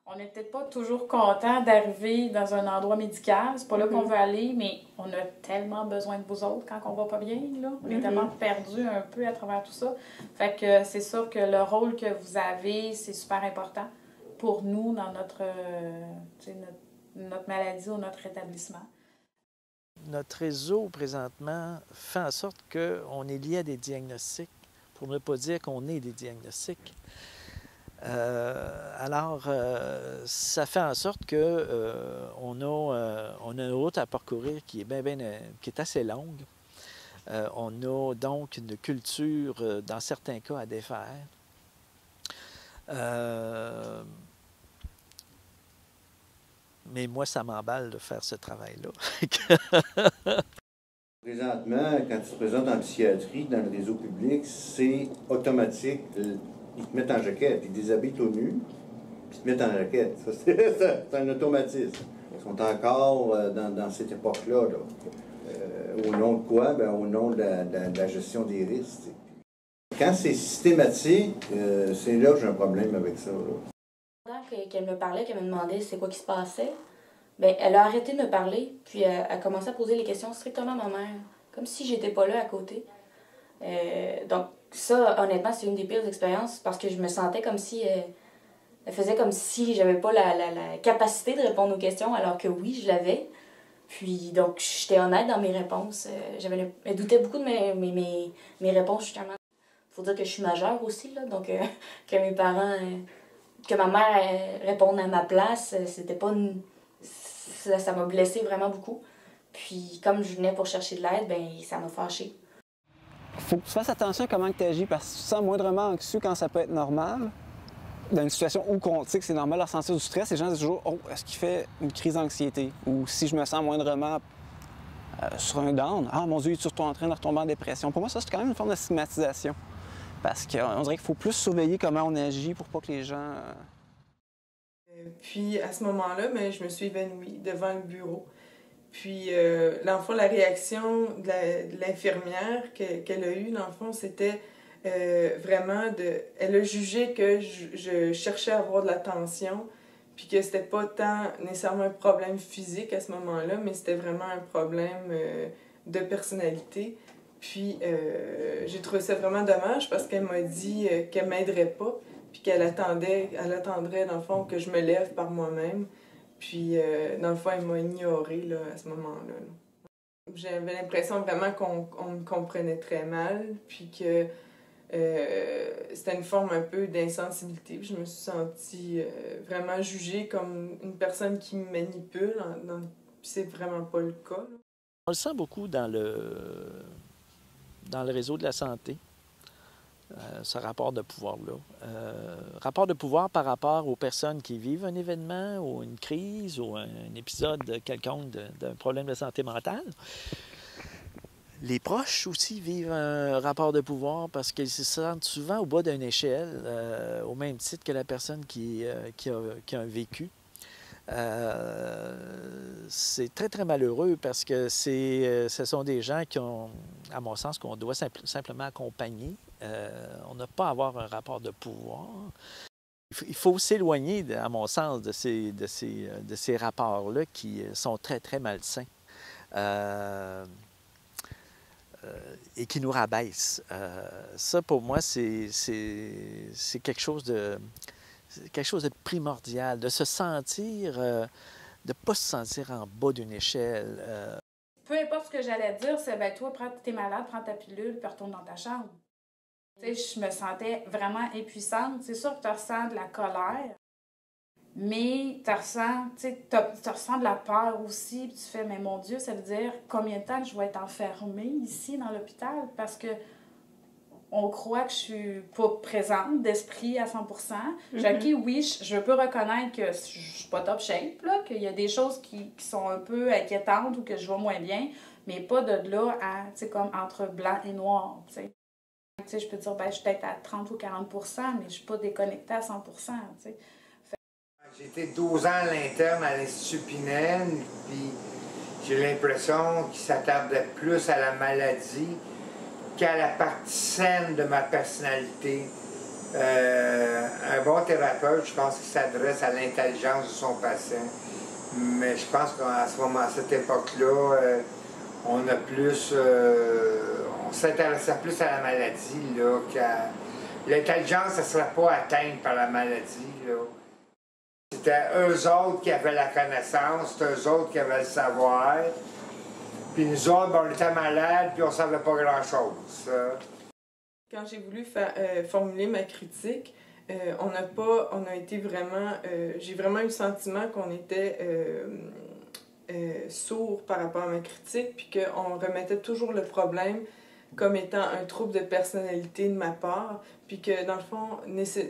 On n'est peut-être pas toujours content d'arriver dans un endroit médical. C'est pas là qu'on veut aller, mais on a tellement besoin de vous autres quand on va pas bien, là. On est tellement perdus un peu à travers tout ça. Fait que c'est sûr que le rôle que vous avez, c'est super important pour nous dans notre maladie ou notre établissement. Notre réseau, présentement, fait en sorte qu'on est lié à des diagnostics, pour ne pas dire qu'on est des diagnostics. Ça fait en sorte qu'on a une route à parcourir qui est, qui est assez longue. On a donc une culture, dans certains cas, à défaire. Mais moi, ça m'emballe de faire ce travail-là. Présentement, quand tu te présentes en psychiatrie, dans le réseau public, c'est automatique. Ils te mettent en jaquette, ils déshabillent tout nu, puis ils te mettent en jaquette. Ça, c'est un automatisme. Ils sont encore dans cette époque-là. Au nom de quoi? Ben, au nom de la gestion des risques. T'sais. Quand c'est systématique, c'est là que j'ai un problème avec ça. Pendant qu'elle me parlait, qu'elle me demandait c'est quoi qui se passait, ben, elle a arrêté de me parler, puis elle a commencé à poser les questions strictement à ma mère, comme si j'étais pas là à côté. Donc ça, honnêtement, c'est une des pires expériences parce que je me sentais comme si elle faisait comme si j'avais pas la capacité de répondre aux questions, alors que oui, je l'avais. Puis donc j'étais honnête dans mes réponses. Elle doutait beaucoup de mes réponses, justement. Faut dire que je suis majeure aussi, là, donc que mes parents, que ma mère réponde à ma place, c'était pas une... Ça m'a blessée vraiment beaucoup. Puis comme je venais pour chercher de l'aide, ben ça m'a fâchée. Faut que tu fasses attention à comment tu agis parce que tu te sens moindrement anxieux quand ça peut être normal. Dans une situation où on sait que c'est normal de ressentir du stress, les gens disent toujours « Oh, est-ce qu'il fait une crise d'anxiété? » Ou si je me sens moindrement sur un down, « Ah, mon Dieu, es-tu en train de retomber en dépression? » Pour moi, ça, c'est quand même une forme de stigmatisation. Parce qu'on dirait qu'il faut plus surveiller comment on agit pour pas que les gens... Puis à ce moment-là, ben, je me suis évanouie devant le bureau. Puis, dans le fond, la réaction de l'infirmière qu'elle a eue, dans le fond, c'était vraiment de... Elle a jugé que je cherchais à avoir de l'attention, puis que c'était pas tant nécessairement un problème physique à ce moment-là, mais c'était vraiment un problème de personnalité. Puis, j'ai trouvé ça vraiment dommage parce qu'elle m'a dit qu'elle m'aiderait pas, puis qu'elle attendrait, dans le fond, que je me lève par moi-même. Puis, dans le fond, elle m'a ignorée là, à ce moment-là. J'avais l'impression vraiment qu'on me comprenait très mal, puis que c'était une forme un peu d'insensibilité. Je me suis sentie vraiment jugée comme une personne qui me manipule, puis c'est vraiment pas le cas. Là. On le sent beaucoup dans le réseau de la santé. Ce rapport de pouvoir-là. Rapport de pouvoir par rapport aux personnes qui vivent un événement ou une crise ou un épisode quelconque d'un problème de santé mentale. Les proches aussi vivent un rapport de pouvoir parce qu'ils se sentent souvent au bas d'une échelle, au même titre que la personne qui a un vécu. C'est très, très malheureux parce que ce sont des gens qui ont, à mon sens, qu'on doit simplement accompagner. On n'a pas à avoir un rapport de pouvoir. Il faut s'éloigner, à mon sens, de ces rapports-là qui sont très, très malsains et qui nous rabaissent. Ça, pour moi, c'est quelque chose de primordial, de se sentir, de ne pas se sentir en bas d'une échelle. Peu importe ce que j'allais dire, c'est ben toi, t'es malade, prends ta pilule, puis retourne dans ta chambre. Tu sais, je me sentais vraiment impuissante. C'est sûr que tu ressens de la colère, mais tu ressens de la peur aussi, puis tu fais, mais mon Dieu, ça veut dire combien de temps je vais être enfermée ici dans l'hôpital, parce que on croit que je suis pas présente d'esprit à 100%. OK, oui, je peux reconnaître que je suis pas top shape, là, qu'il y a des choses qui sont un peu inquiétantes ou que je vais moins bien, mais pas de là à, tu sais, comme entre blanc et noir, tu sais. Tu sais, je peux dire, ben, je suis peut-être à 30 ou 40%, mais je suis pas déconnectée à 100%, tu sais. J'ai été 12 ans à l'interne à l'Institut Pinel, puis j'ai l'impression qu'il s'attardait plus à la maladie qu'à la partie saine de ma personnalité. Un bon thérapeute, je pense qu'il s'adresse à l'intelligence de son patient. Mais je pense qu'à ce moment, à cette époque-là, on s'intéressait plus à la maladie là, qu'à... L'intelligence, ça ne serait pas atteinte par la maladie. Là. C'était eux autres qui avaient la connaissance, c'était eux autres qui avaient le savoir. Puis nous autres, ben, on était malades, puis on ne savait pas grand-chose. Quand j'ai voulu formuler ma critique, j'ai vraiment eu le sentiment qu'on était sourd par rapport à ma critique, puis qu'on remettait toujours le problème comme étant un trouble de personnalité de ma part, puis que dans le fond,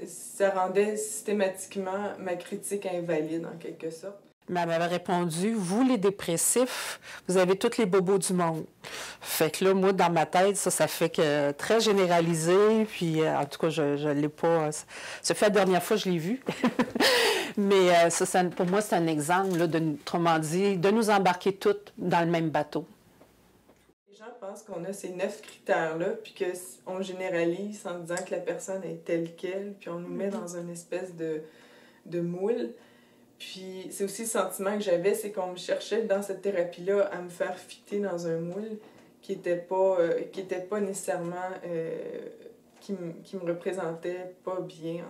ça rendait systématiquement ma critique invalide en quelque sorte. Mais elle m'avait répondu, vous les dépressifs, vous avez tous les bobos du monde. Fait que là, moi, dans ma tête, ça fait que très généralisé, puis en tout cas, je l'ai pas... Ça fait la dernière fois que je l'ai vu. Mais pour moi, c'est un exemple, là, autrement dit, de nous embarquer toutes dans le même bateau. Les gens pensent qu'on a ces 9 critères-là, puis qu'on généralise en disant que la personne est telle qu'elle, puis on nous met dans une espèce de moule. Puis c'est aussi le sentiment que j'avais, c'est qu'on me cherchait dans cette thérapie-là à me faire fitter dans un moule qui était pas nécessairement... qui me représentait pas bien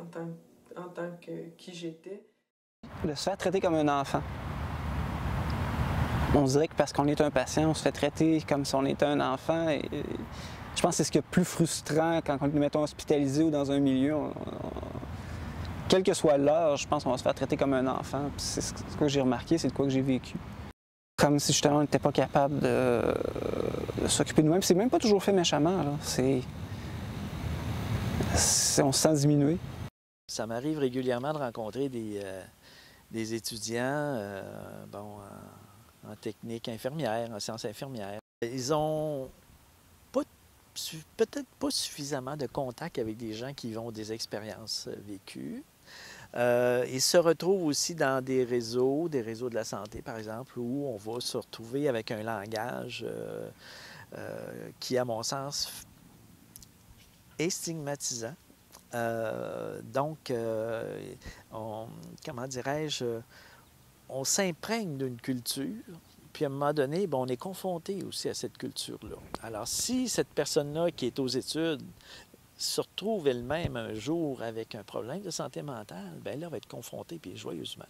en tant que qui j'étais. De se faire traiter comme un enfant. On dirait que parce qu'on est un patient, on se fait traiter comme si on était un enfant. Et je pense que c'est ce qui est le plus frustrant quand on est, mettons, hospitalisé ou dans un milieu. Quel que soit l'heure, je pense qu'on va se faire traiter comme un enfant. C'est ce que j'ai remarqué, c'est de quoi que j'ai vécu. Comme si justement on n'était pas capable de s'occuper de nous-mêmes. C'est même pas toujours fait méchamment, là. On se sent diminué. Ça m'arrive régulièrement de rencontrer des étudiants en technique infirmière, en sciences infirmières. Ils ont peut-être pas suffisamment de contact avec des gens qui ont des expériences vécues. Ils se retrouvent aussi dans des réseaux de la santé, par exemple, où on va se retrouver avec un langage qui, à mon sens, est stigmatisant. Comment dirais-je, on s'imprègne d'une culture, puis à un moment donné, on est confronté aussi à cette culture-là. Alors, si cette personne-là qui est aux études se retrouve elle-même un jour avec un problème de santé mentale, bien là, elle va être confrontée, puis joyeusement.